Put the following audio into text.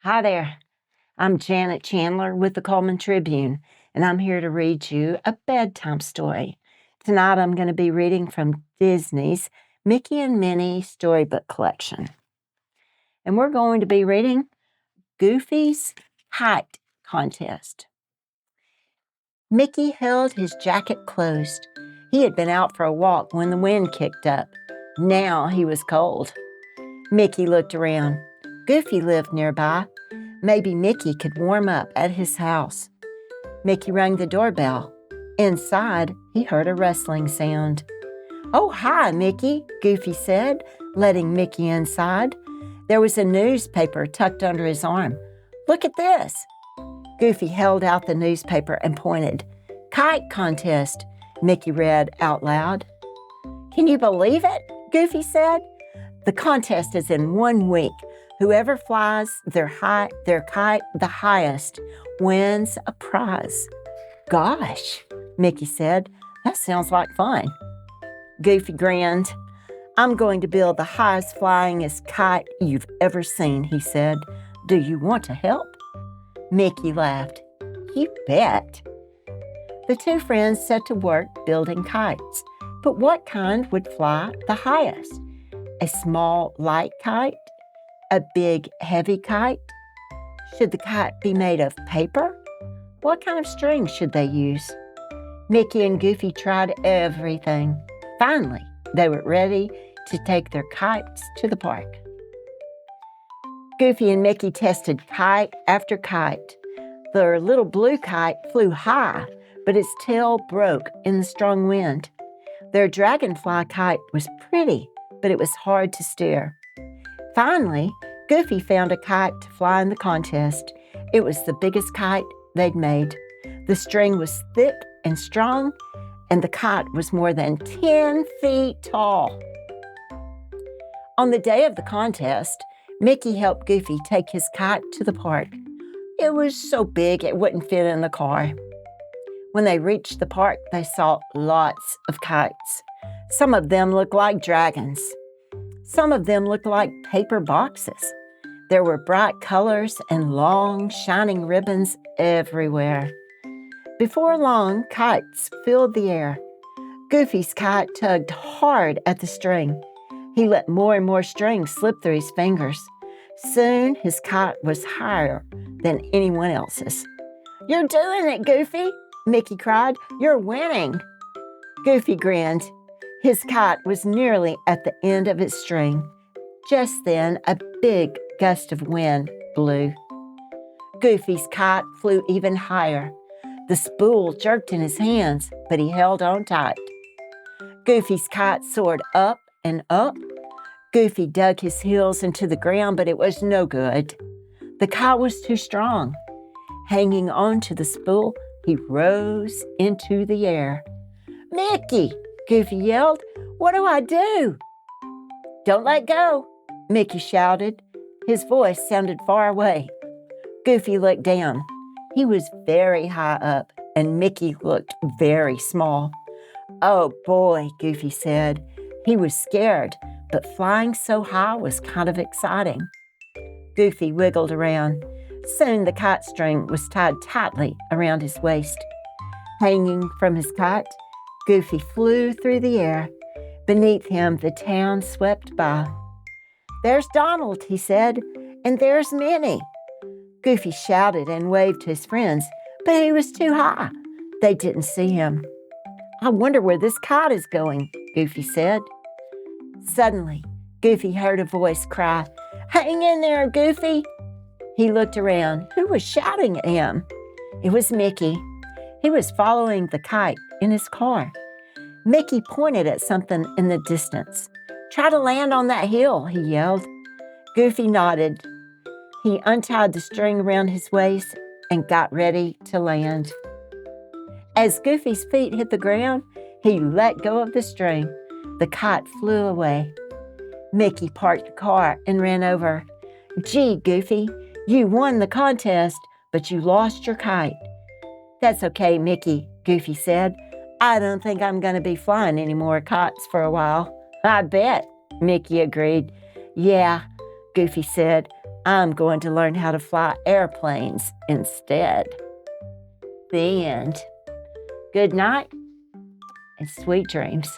Hi there. I'm Janet Chandler with the Cullman Tribune, and I'm here to read you a bedtime story. Tonight I'm going to be reading from Disney's Mickey and Minnie storybook collection. And we're going to be reading Goofy's Kite Contest. Mickey held his jacket closed. He had been out for a walk when the wind kicked up. Now he was cold. Mickey looked around. Goofy lived nearby. Maybe Mickey could warm up at his house. Mickey rang the doorbell. Inside, he heard a rustling sound. "Oh, hi, Mickey," Goofy said, letting Mickey inside. There was a newspaper tucked under his arm. "Look at this." Goofy held out the newspaper and pointed. "Kite contest," Mickey read out loud. "Can you believe it?" Goofy said. "The contest is in 1 week. Whoever flies their kite the highest wins a prize." "Gosh," Mickey said, "that sounds like fun." Goofy grinned. "I'm going to build the highest flyingest kite you've ever seen," he said. "Do you want to help?" Mickey laughed. "You bet." The two friends set to work building kites. But what kind would fly the highest? A small, light kite? A big, heavy kite? Should the kite be made of paper? What kind of string should they use? Mickey and Goofy tried everything. Finally, they were ready to take their kites to the park. Goofy and Mickey tested kite after kite. Their little blue kite flew high, but its tail broke in the strong wind. Their dragonfly kite was pretty, but it was hard to steer. Finally, Goofy found a kite to fly in the contest. It was the biggest kite they'd made. The string was thick and strong, and the kite was more than 10 feet tall. On the day of the contest, Mickey helped Goofy take his kite to the park. It was so big it wouldn't fit in the car. When they reached the park, they saw lots of kites. Some of them looked like dragons. Some of them looked like paper boxes. There were bright colors and long, shining ribbons everywhere. Before long, kites filled the air. Goofy's kite tugged hard at the string. He let more and more string slip through his fingers. Soon, his kite was higher than anyone else's. "You're doing it, Goofy!" Mickey cried. "You're winning!" Goofy grinned. His kite was nearly at the end of its string. Just then, a big gust of wind blew. Goofy's kite flew even higher. The spool jerked in his hands, but he held on tight. Goofy's kite soared up and up. Goofy dug his heels into the ground, but it was no good. The kite was too strong. Hanging on to the spool, he rose into the air. "Mickey!" Goofy yelled. "What do I do?" "Don't let go," Mickey shouted. His voice sounded far away. Goofy looked down. He was very high up, and Mickey looked very small. "Oh boy," Goofy said. He was scared, but flying so high was kind of exciting. Goofy wiggled around. Soon the kite string was tied tightly around his waist. Hanging from his kite, Goofy flew through the air. Beneath him, the town swept by. "There's Donald," he said, "and there's Minnie." Goofy shouted and waved to his friends, but he was too high. They didn't see him. "I wonder where this kite is going," Goofy said. Suddenly, Goofy heard a voice cry, "Hang in there, Goofy!" He looked around. Who was shouting at him? It was Mickey. He was following the kite in his car. Mickey pointed at something in the distance. "Try to land on that hill," he yelled. Goofy nodded. He untied the string around his waist and got ready to land. As Goofy's feet hit the ground, he let go of the string. The kite flew away. Mickey parked the car and ran over. "Gee, Goofy, you won the contest, but you lost your kite." "That's okay, Mickey," Goofy said. "I don't think I'm going to be flying any more kites for a while." "I bet," Mickey agreed. "Yeah," Goofy said. I'm going to learn how to fly airplanes instead. The end. Good night and sweet dreams.